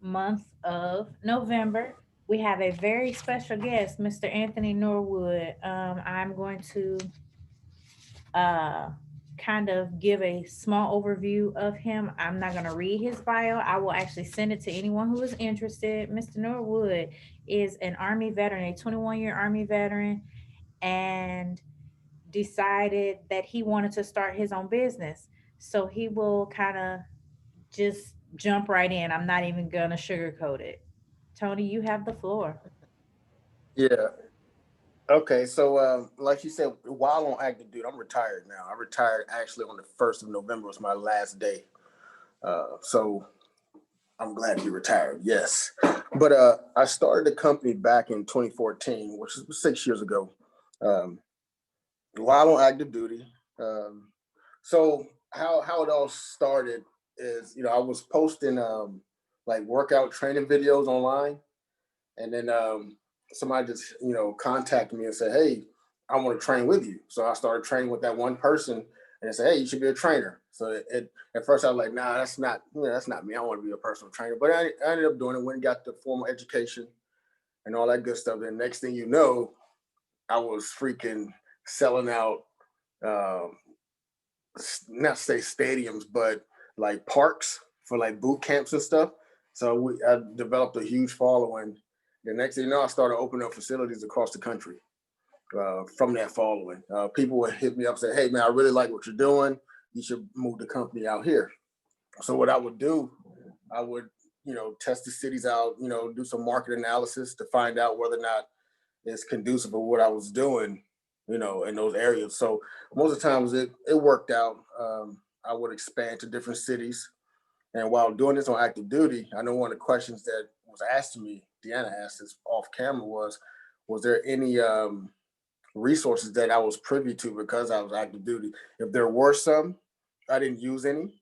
month of November. We have a very special guest, Mr. Anthony Norwood. I'm going to uh, kind of give a small overview of him. I'm not going to read his bio. I will actually send it to anyone who is interested. Mr. Norwood is an Army veteran, a 21-year Army veteran, and decided that he wanted to start his own business. So he will kind of just jump right in. I'm not even going to sugarcoat it. Tony, you have the floor. Yeah. Okay. So, like you said, while on active duty, I'm retired now. I retired actually on the 1st of November was my last day. So I'm glad to be retired. Yes. But I started the company back in 2014, which is 6 years ago. Um, while on active duty. Um, so how it all started is, I was posting like workout training videos online, and then somebody just contacted me and said, "Hey, I want to train with you." So I started training with that one person, and they said, "Hey, you should be a trainer." So at first I was like, "Nah, that's not me. I want to be a personal trainer." But I ended up doing it. Went and got the formal education and all that good stuff. And next thing you know, I was freaking selling out, um, not say stadiums, but like parks for like boot camps and stuff. So I developed a huge following. The next thing you know, I started opening up facilities across the country from that following. People would hit me up and say, "Hey, man, I really like what you're doing. You should move the company out here." So what I would do, I would, test the cities out, do some market analysis to find out whether or not it's conducive of what I was doing, in those areas. So most of the times it worked out. I would expand to different cities. And while doing this on active duty, I know one of the questions that was asked to me, Deanna asked this off camera, was there any resources that I was privy to because I was active duty? If there were some, I didn't use any.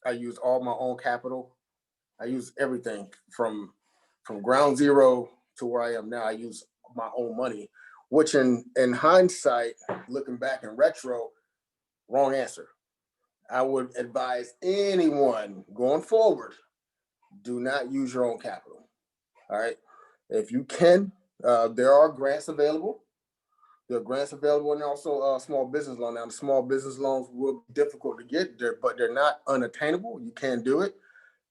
I used all my own capital. I used everything from ground zero to where I am now. I use my own money, which in hindsight, looking back in retro, wrong answer. I would advise anyone going forward, do not use your own capital. All right. If you can, there are grants available. There are grants available, and also small business loan. Now, the small business loans will be difficult to get there, but they're not unattainable. You can do it,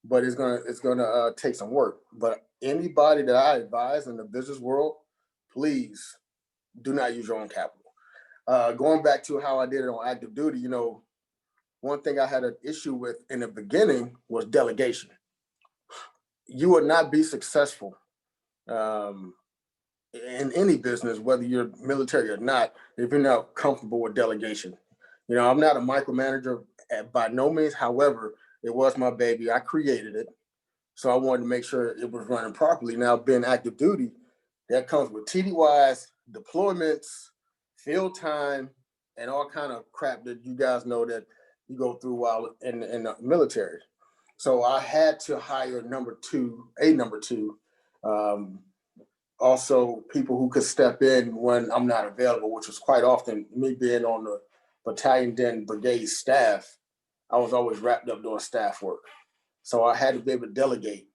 but it's gonna take some work. But anybody that I advise in the business world, please do not use your own capital. Going back to how I did it on active duty, one thing I had an issue with in the beginning was delegation. You would not be successful um, in any business, whether you're military or not, if you're not comfortable with delegation. I'm not a micromanager by no means. However, it was my baby. I created it. So I wanted to make sure it was running properly. Now, being active duty, that comes with TDYs, deployments, field time, and all kind of crap that you guys know that you go through while in the military. So I had to hire a number two, um, also people who could step in when I'm not available, which was quite often me being on the battalion then brigade staff. I was always wrapped up doing staff work. So I had to be able to delegate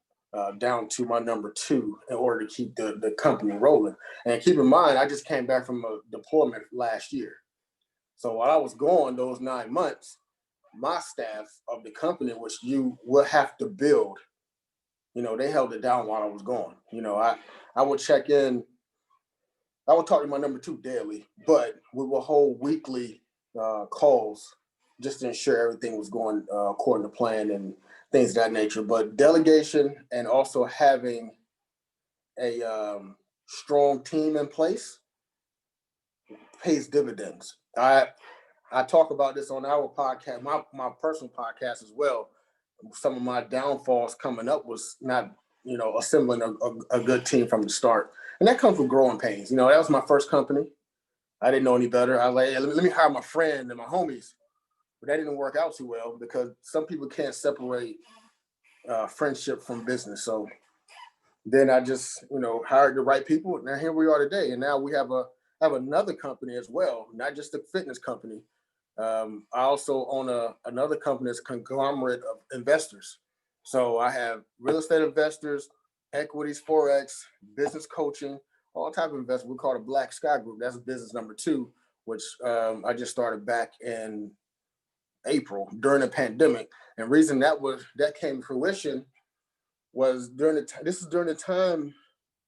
down to my number two in order to keep the company rolling. And keep in mind, I just came back from a deployment last year. So while I was gone those 9 months, my staff of the company, which you will have to build, they held it down while I was gone. I would check in. I would talk to my number two daily, but we will hold weekly calls just to ensure everything was going according to plan and things of that nature. But delegation and also having a strong team in place pays dividends. I talk about this on our podcast, my personal podcast as well. Some of my downfalls coming up was not, assembling a good team from the start. And that comes with growing pains. That was my first company. I didn't know any better. I was like, hey, let me hire my friend and my homies. But that didn't work out too well because some people can't separate friendship from business. So then I just, hired the right people. Now here we are today. And now we have another company as well, not just a fitness company. I also own another company that's a conglomerate of investors. So I have real estate investors, equities, forex, business coaching, all type of investment. We call it BlackSky Group. That's business number two, which I just started back in April during the pandemic. And reason that came to fruition was this is during the time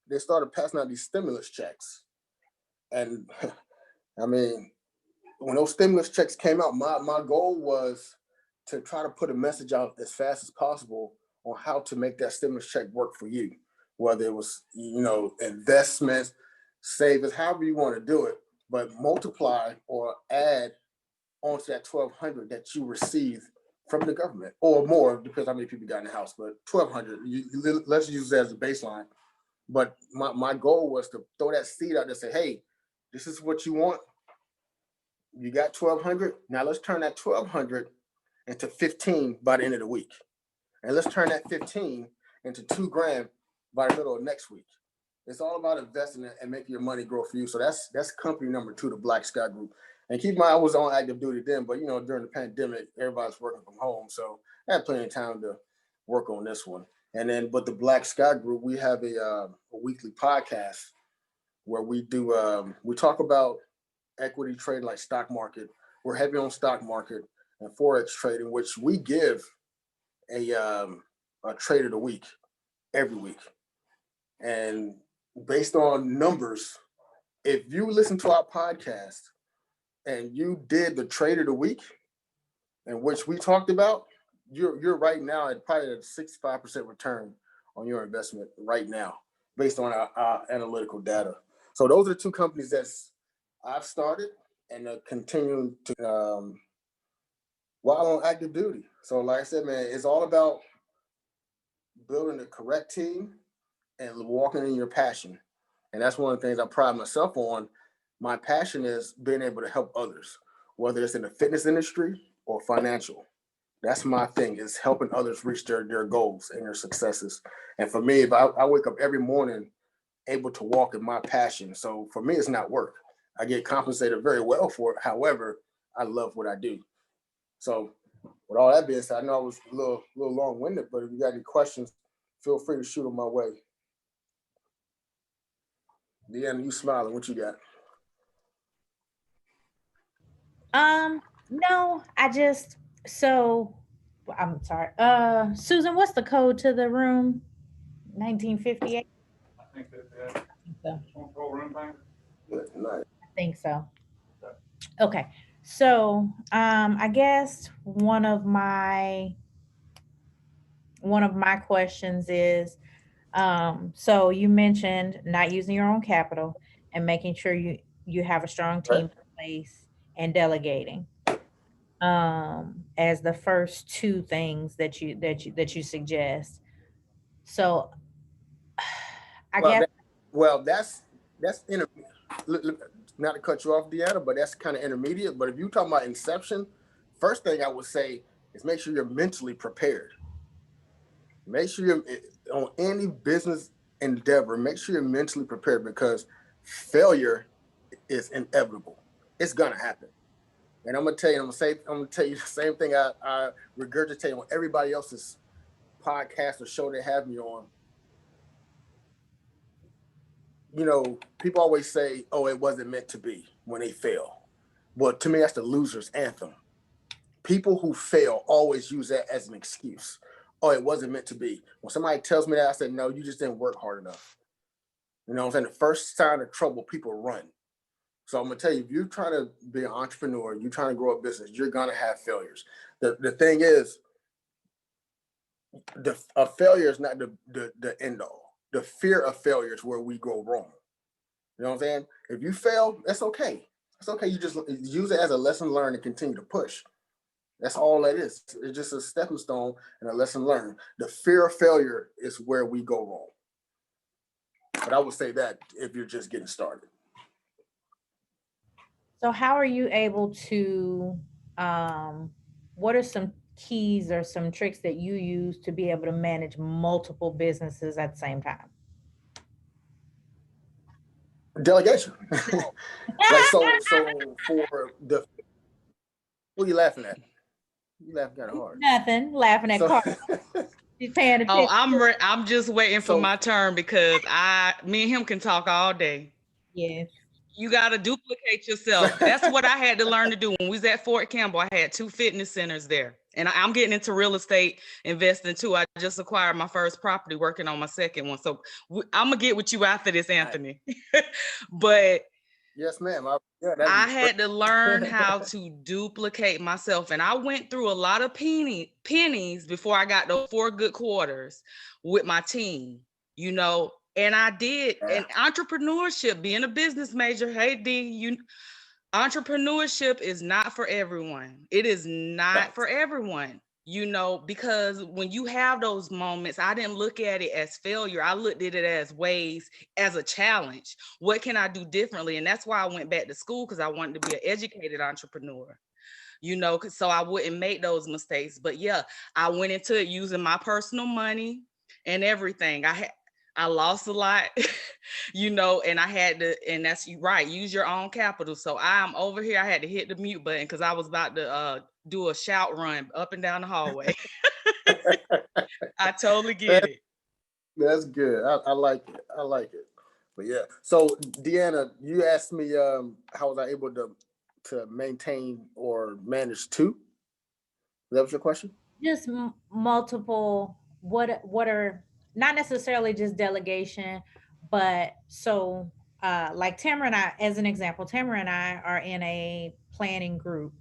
they started passing out these stimulus checks. And I mean, when those stimulus checks came out, my goal was to try to put a message out as fast as possible on how to make that stimulus check work for you, whether it was, investments, savings, however you want to do it, but multiply or add onto that 1,200 that you receive from the government or more, depends how many people you got in the house, but 1,200, let's use that as a baseline. But my goal was to throw that seed out there and say, hey, this is what you want. You got 1,200. Now let's turn that 1,200 into 15 by the end of the week. And let's turn that 15 into 2 grand by the middle of next week. It's all about investing and making your money grow for you. So that's company number two, the BlackSky Group. And keep in mind, I was on active duty then, but during the pandemic, everybody's working from home. So I had plenty of time to work on this one. And then, but the BlackSky Group, we have a weekly podcast where we talk about equity trading, like stock market. We're heavy on stock market and forex trading, which we give a trade of the week every week. And based on numbers, if you listen to our podcast and you did the trade of the week, in which we talked about, you're right now at probably a 65% return on your investment right now, based on our analytical data. So those are the two companies that I've started and continuing to while on active duty. So like I said, man, it's all about building the correct team and walking in your passion. And that's one of the things I pride myself on. My passion is being able to help others, whether it's in the fitness industry or financial. That's my thing, is helping others reach their goals and their successes. And for me, if I wake up every morning able to walk in my passion. So for me, it's not work. I get compensated very well for it. However, I love what I do. So with all that being said, I know I was a little long-winded, but if you got any questions, feel free to shoot them my way. Deanna, you smiling. What you got? No, I'm sorry. Susan, what's the code to the room? 1958? I think that So, control room thing. Good night. I think so. Okay. So, I guess one of my questions is, so you mentioned not using your own capital and making sure you have a strong Right. team in place and delegating, as the first two things that you suggest. So I Well, guess. that's not to cut you off, Deanna, but that's kind of intermediate. But if you talk about inception, first thing I would say is make sure you're mentally prepared. Make sure you're on any business endeavor. Make sure you're mentally prepared, because failure is inevitable. It's gonna happen. And I'm gonna tell you, I'm gonna tell you the same thing I regurgitate on everybody else's podcast or show they have me on. People always say, "Oh, it wasn't meant to be," when they fail. Well, to me, that's the loser's anthem. People who fail always use that as an excuse. Oh, it wasn't meant to be. When somebody tells me that, I said, no, you just didn't work hard enough. You know what I'm saying? The first sign of trouble, people run. So I'm gonna tell you, if you're trying to be an entrepreneur, you're trying to grow a business, you're gonna have failures. The thing is, a failure is not the end all. The fear of failure is where we go wrong. You know what I'm saying? If you fail, that's okay. It's okay. You just use it as a lesson learned and continue to push. That's all that is. It's just a stepping stone and a lesson learned. The fear of failure is where we go wrong. But I would say that if you're just getting started. So how are you able to, what are some keys or some tricks that you use to be able to manage multiple businesses at the same time? Delegation. Like so for the what are you laughing at? You laughing kind of hard. Nothing, laughing at So Carl. She's paying Oh, attention. I'm just waiting for So my turn because me and him can talk all day. Yes. You got to duplicate yourself. That's what I had to learn to do. When we was at Fort Campbell, I had 2 fitness centers there. And I'm getting into real estate investing too. I just acquired my first property, working on my second one. So I'm going to get with you after this, Anthony. But yes, ma'am. Yeah, that'd be I great. had to learn how to duplicate myself. And I went through a lot of pennies before I got those 4 good quarters with my team, you know. And I did. Yeah. And entrepreneurship, being a business major, hey D, entrepreneurship is not for everyone. It is not for everyone, you know, because when you have those moments, I didn't look at it as failure. I looked at it as ways, as a challenge. What can I do differently? And that's why I went back to school, because I wanted to be an educated entrepreneur, you know, so I wouldn't make those mistakes. But yeah, I went into it using my personal money and everything. I lost a lot, you know, and I had to, and that's right, use your own capital. So I'm over here. I had to hit the mute button because I was about to do a shout run up and down the hallway. I totally get it. That's good. I like it. I like it. But yeah. So Deanna, you asked me how was I able to maintain or manage two? That was your question? Just multiple. What are not necessarily just delegation, but so like Tamara and I, as an example, Tamara and I are in a planning group,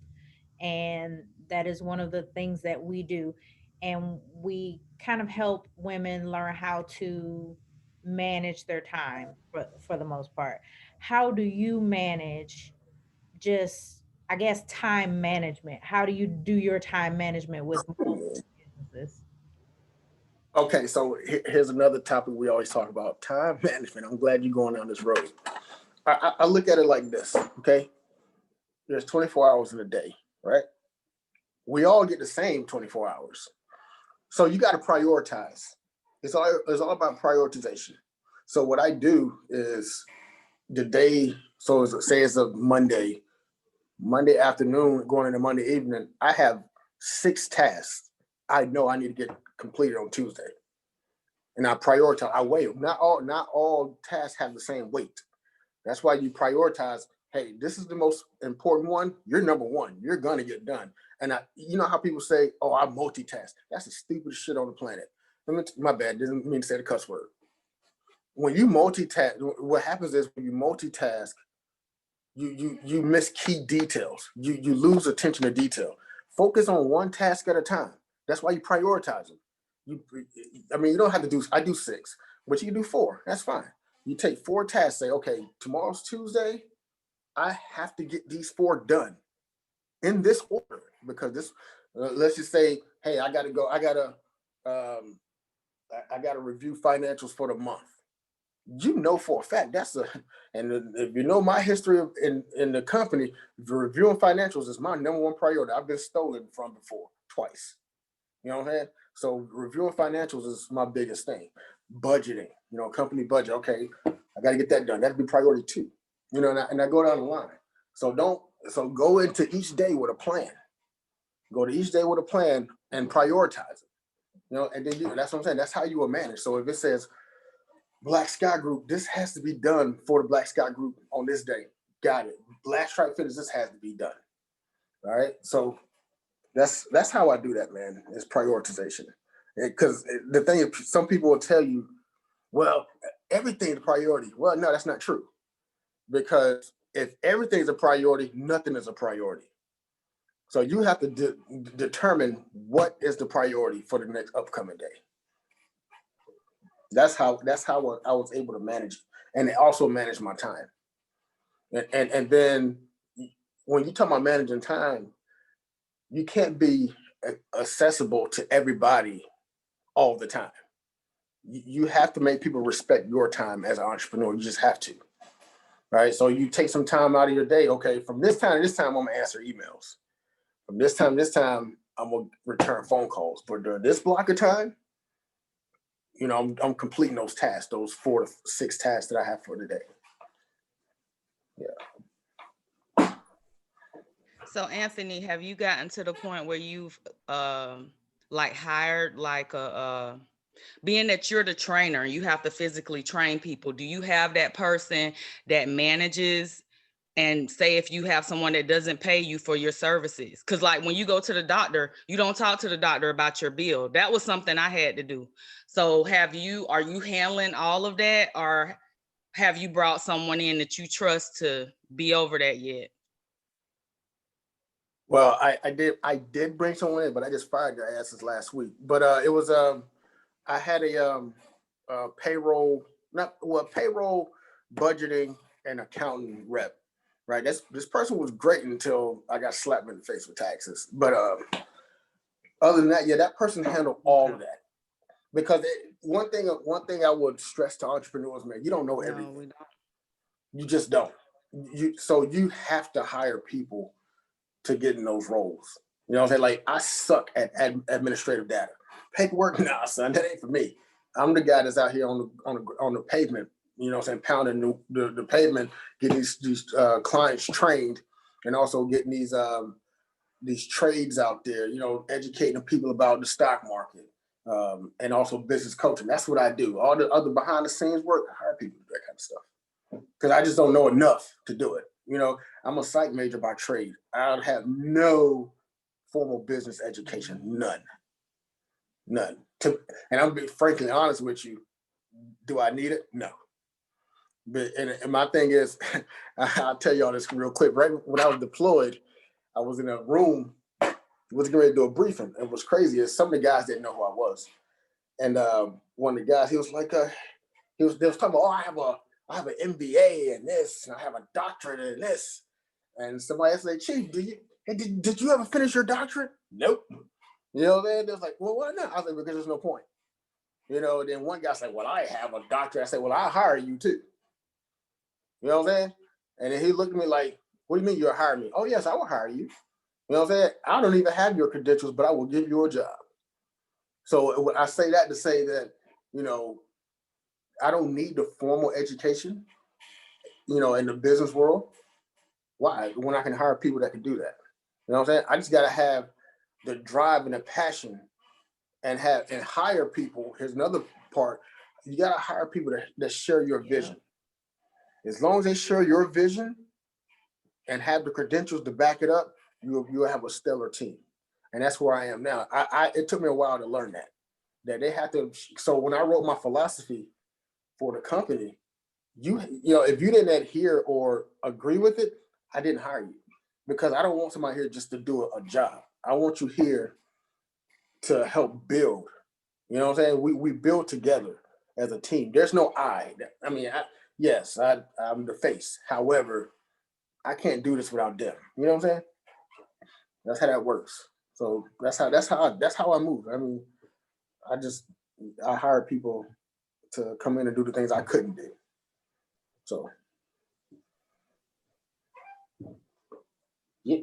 and that is one of the things that we do, and we kind of help women learn how to manage their time for the most part. How do you manage just, I guess, time management? How do you do your time management with multiple businesses? Okay, so here's another topic we always talk about: time management. I'm glad you're going down this road. I look at it like this. Okay, there's 24 hours in a day, right? We all get the same 24 hours. So you got to prioritize. It's all about prioritization. So what I do is the day. So say it's a Monday afternoon going into Monday evening. I have 6 tasks I know I need to get completed on Tuesday, and I prioritize. I weigh them. Not all tasks have the same weight. That's why you prioritize. Hey, this is the most important one. You're number one. You're gonna get done. And you know how people say, "Oh, I multitask." That's the stupidest shit on the planet. My bad. Didn't mean to say the cuss word. When you multitask, what happens is when you multitask, you miss key details. You lose attention to detail. Focus on one task at a time. That's why you prioritize them. You, I mean, you don't have to do. I do 6, but you can do 4. That's fine. You take 4 tasks. Say, okay, tomorrow's Tuesday. I have to get these 4 done in this order because this. Let's just say, hey, I got to go. Um, I got to review financials for the month. You know for a fact and if you know my history in the company, reviewing financials is my number one priority. I've been stolen from before twice. You know what I'm saying? So reviewing financials is my biggest thing. Budgeting, company budget. Okay, I got to get that done. That'd be priority 2. And I go down the line. So go into each day with a plan. Go to each day with a plan and prioritize it. And then that's what I'm saying. That's how you will manage. So if it says BlackSky Group, this has to be done for the BlackSky Group on this day. Got it. Black Stripe Fitness, this has to be done. All right. So that's how I do that, man. Is prioritization. Because the thing is, some people will tell you, well, everything's a priority. Well, no, that's not true. Because if everything's a priority, nothing is a priority. So you have to determine what is the priority for the next upcoming day. That's how I was able to manage it, and also manage my time. And then when you talk about managing time, you can't be accessible to everybody all the time. You have to make people respect your time as an entrepreneur. You just have to, right? So you take some time out of your day. Okay, from this time to this time, I'm gonna answer emails. From this time to this time, I'm gonna return phone calls. But during this block of time, I'm completing those tasks, those 4 to 6 tasks that I have for the day. So Anthony, have you gotten to the point where you've like hired like a being that you're the trainer, you have to physically train people. Do you have that person that manages and say if you have someone that doesn't pay you for your services? Because like when you go to the doctor, you don't talk to the doctor about your bill. That was something I had to do. So are you handling all of that, or have you brought someone in that you trust to be over that yet? Well, I did bring someone in, but I just fired their asses last week. But it was I had payroll, not well, payroll, budgeting, and accounting rep. Right. This person was great until I got slapped in the face with taxes. But other than that, yeah, that person handled all of that. Because one thing I would stress to entrepreneurs, man, you don't know No, everything. we don't. You just don't. You have to hire people to get in those roles. You know what I'm saying? Like I suck at administrative data. Paperwork, nah, son, that ain't for me. I'm the guy that's out here on the pavement, you know what I'm saying, pounding the pavement, getting these clients trained, and also getting these trades out there, you know, educating people about the stock market, and also business coaching. That's what I do. All the other behind the scenes work, I hire people to do that kind of stuff because I just don't know enough to do it. You know, I'm a psych major by trade. I have no formal business education, none. And I'm being frankly honest with you. Do I need it? No. But and my thing is, I'll tell y'all this real quick. Right when I was deployed, I was in a room, was getting ready to do a briefing. And what's crazy is some of the guys didn't know who I was. And one of the guys, he was like, they was talking about, oh, I have an MBA in this, and I have a doctorate in this. And somebody else said, Chief, did you ever finish your doctorate? Nope. You know, they was like, well, why not? I was like, because there's no point. You know, and then one guy's like, well, I have a doctorate. I said, well, I'll hire you too. You know what I'm saying? And then he looked at me like, what do you mean you'll hire me? Oh, yes, I will hire you. You know what I'm saying? I don't even have your credentials, but I will give you a job. So I say that to say that, you know, I don't need the formal education, you know, in the business world. Why? When I can hire people that can do that. You know what I'm saying? I just got to have the drive and the passion and hire people. Here's another part. You got to hire people that share your vision. As long as they share your vision and have the credentials to back it up, you'll have a stellar team. And that's where I am now. It took me a while to learn that they have to. So when I wrote my philosophy for the company, you know, if you didn't adhere or agree with it, I didn't hire you because I don't want somebody here just to do a job. I want you here to help build. You know what I'm saying? We build together as a team. There's no I. I mean, yes, I'm the face. However, I can't do this without them. You know what I'm saying? That's how that works. So that's how I move. I mean, I hire people to come in and do the things I couldn't do. So yeah.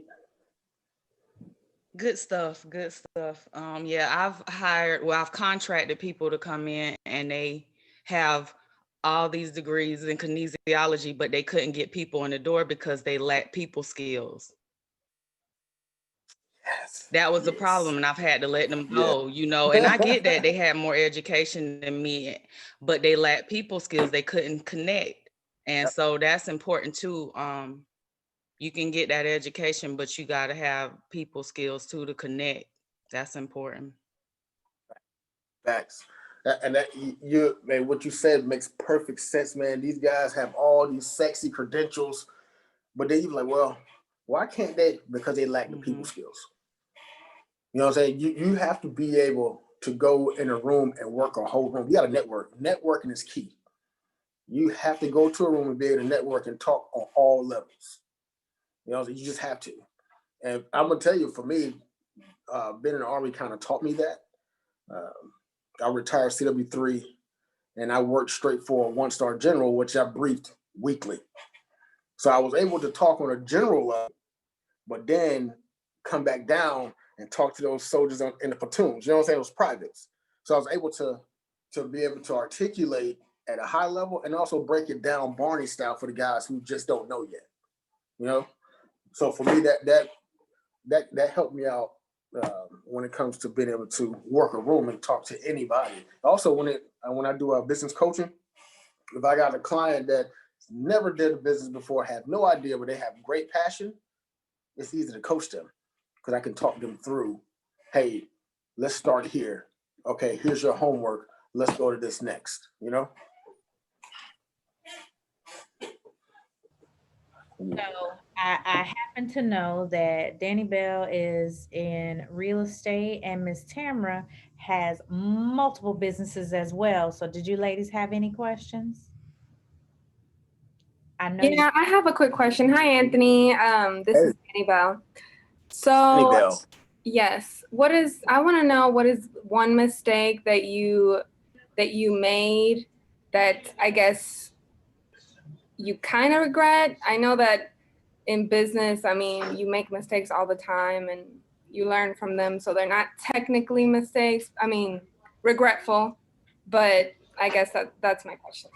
Good stuff. Good stuff. Yeah, I've contracted people to come in and they have all these degrees in kinesiology, but they couldn't get people in the door because they lack people skills. Yes. That was the Yes. problem, and I've had to let them Yeah. go, you know, and I get that they had more education than me, but they lack people skills. They couldn't connect. And so that's important too. You can get that education, but you got to have people skills too to connect. That's important. Facts. And that you man, what you said makes perfect sense, man. These guys have all these sexy credentials, but they even like, well, why can't they? Because they lack the people skills. You know what I'm saying? You have to be able to go in a room and work a whole room. You got to network. Networking is key. You have to go to a room and be able to network and talk on all levels. You know, you just have to. And I'm gonna tell you, for me, being in the Army kind of taught me that. I retired CW3 and I worked straight for a one-star general, which I briefed weekly. So I was able to talk on a general level, but then come back down and talk to those soldiers in the platoons. You know what I'm saying? It was privates. So I was able to be able to articulate at a high level and also break it down Barney style for the guys who just don't know yet. You know? So for me, that helped me out when it comes to being able to work a room and talk to anybody. Also, when I do business coaching, if I got a client that never did a business before, have no idea, but they have great passion, it's easy to coach them because I can talk them through, hey, let's start here. Okay, here's your homework. Let's go to this next, you know? So I happen to know that Danny Bell is in real estate and Miss Tamara has multiple businesses as well. So did you ladies have any questions? I know you. Yeah, I have a quick question. Hi, Anthony. This Hey, is Danny Bell. Danny So, Bell. yes, I want to know what is one mistake that you made that I guess you kind of regret? I know that in business, I mean, you make mistakes all the time and you learn from them, so they're not technically mistakes. I mean, regretful, but I guess that's my question.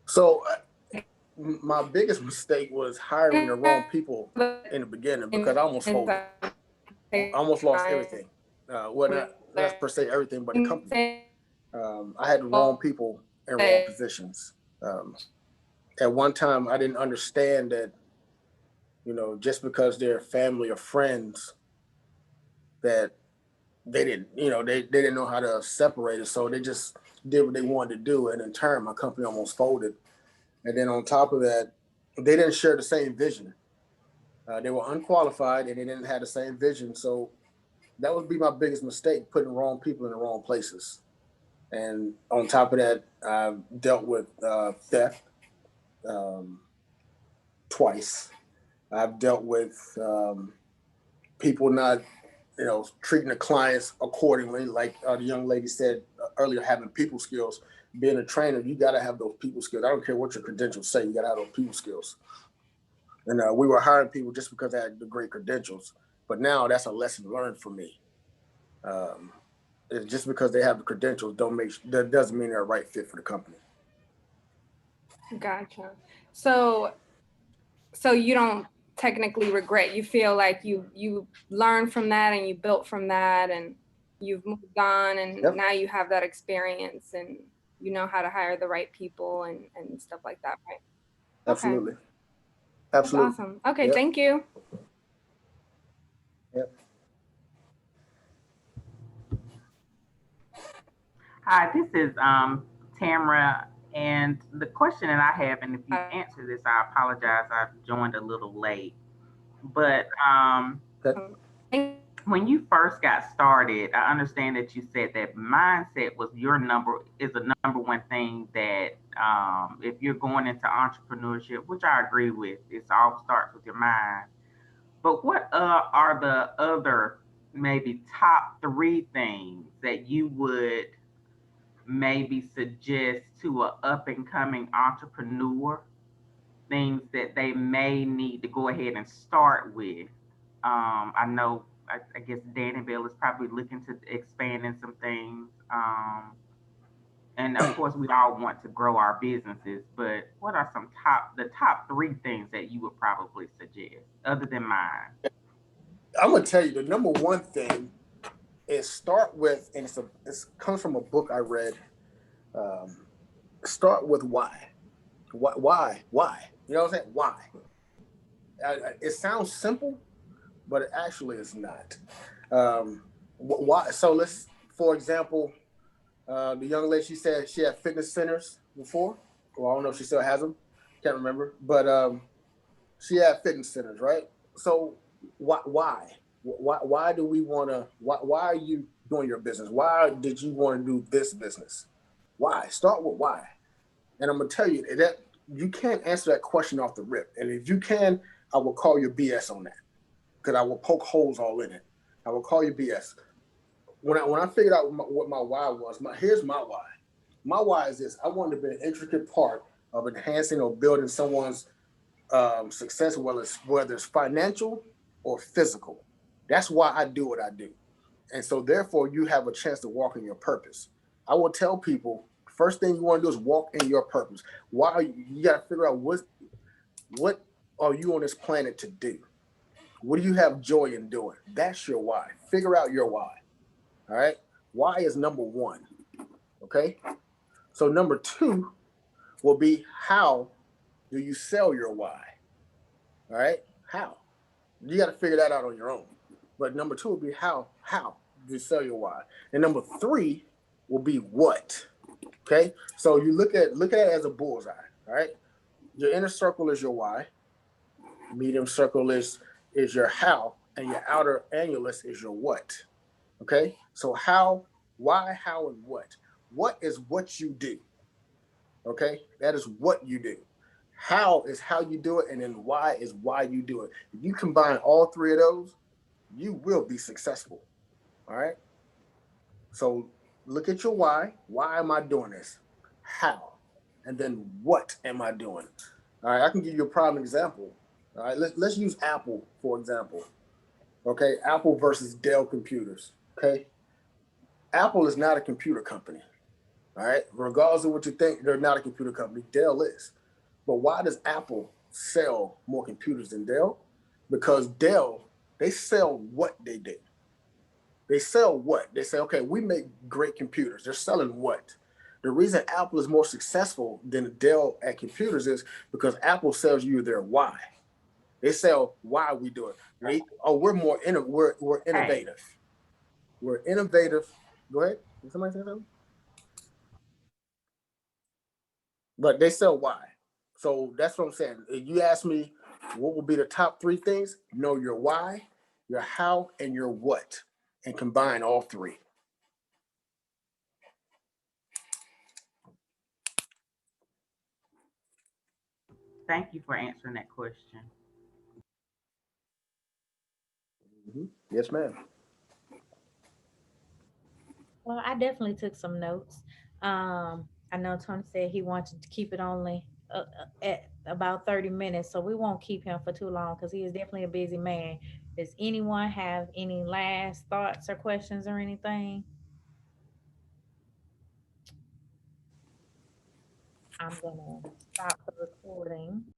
So my biggest mistake was hiring the wrong people in the beginning because I almost folded. I almost lost everything. Well, not per se everything, but the company. I had the wrong people in wrong positions. At one time, I didn't understand that, you know, just because they're family or friends, that they didn't, you know, they didn't know how to separate it. So they just did what they wanted to do. And in turn, my company almost folded. And then on top of that, they didn't share the same vision. They were unqualified and they didn't have the same vision. So that would be my biggest mistake, putting wrong people in the wrong places. And on top of that, I've dealt with theft um, twice. I've dealt with people not, you know, treating the clients accordingly. Like the young lady said earlier, having people skills. Being a trainer, you got to have those people skills. I don't care what your credentials say, you got to have those people skills. And we were hiring people just because they had the great credentials. But now that's a lesson learned for me. Just because they have the credentials that doesn't mean they're a right fit for the company. Gotcha. So you don't technically regret. You feel like you learned from that and you built from that and you've moved on and Yep. now you have that experience and you know how to hire the right people and stuff like that, right? Absolutely. Okay. Absolutely. That's awesome. Okay, Yep. thank you. Yep. Hi, this is Tamara, and the question that I have, and if you answer this, I apologize, I've joined a little late. But when you first got started, I understand that you said that mindset was the number one thing that if you're going into entrepreneurship, which I agree with, it all starts with your mind. But what are the other maybe top 3 things that you would maybe suggest to an up and coming entrepreneur, things that they may need to go ahead and start with? I know, I guess Danny Bell is probably looking to expand in some things. And of course, we all want to grow our businesses, but what are the top 3 things that you would probably suggest other than mine? I'm gonna tell you the number one thing is start with, and it comes from a book I read. Start with why. Why? You know what I'm saying? Why? It sounds simple, but it actually is not. Why? So for example, the young lady, she said she had fitness centers before. Well, I don't know if she still has them. Can't remember. But she had fitness centers, right? So why? Why do we want to? Why are you doing your business? Why did you want to do this business? Why? Start with why. And I'm gonna tell you that you can't answer that question off the rip. And if you can, I will call you BS on that because I will poke holes all in it. I will call you BS. When I figured out what my why was, here's my why. My why is this: I wanted to be an intricate part of enhancing or building someone's success, whether it's financial or physical. That's why I do what I do. And so therefore you have a chance to walk in your purpose. I will tell people, first thing you want to do is walk in your purpose. Why you got to figure out what are you on this planet to do? What do you have joy in doing? That's your why. Figure out your why. All right. Why is number one. Okay. So number two will be how do you sell your why? All right. How? You got to figure that out on your own. But number two will be how do you sell your why? And number three will be what. Okay. So you look at it as a bullseye. All right. Your inner circle is your why. Medium circle is your how, and your outer annulus is your what. Okay. So how, why, how, and what. What is what you do? Okay. That is what you do. How is how you do it, and then why is why you do it. If you combine all three of those, you will be successful. All right. So look at your why. Why am I doing this? How? And then what am I doing? All right. I can give you a prime example. All right. Let's use Apple, for example. Okay. Apple versus Dell computers. Okay. Apple is not a computer company. All right. Regardless of what you think, they're not a computer company. Dell is. But why does Apple sell more computers than Dell? Because Dell, they sell what they do. They sell what? They say, okay, we make great computers. They're selling what? The reason Apple is more successful than Dell at computers is because Apple sells you their why. They sell why we do it. We're more we're innovative. We're innovative. Go ahead. Did somebody say something? But they sell why. So that's what I'm saying. If you ask me what will be the top three things, know your why, your how, and your what, and combine all three. Thank you for answering that question. Mm-hmm. Yes, ma'am. Well, I definitely took some notes. I know Tony said he wanted to keep it only at about 30 minutes, so we won't keep him for too long because he is definitely a busy man. Does anyone have any last thoughts or questions or anything? I'm gonna stop the recording.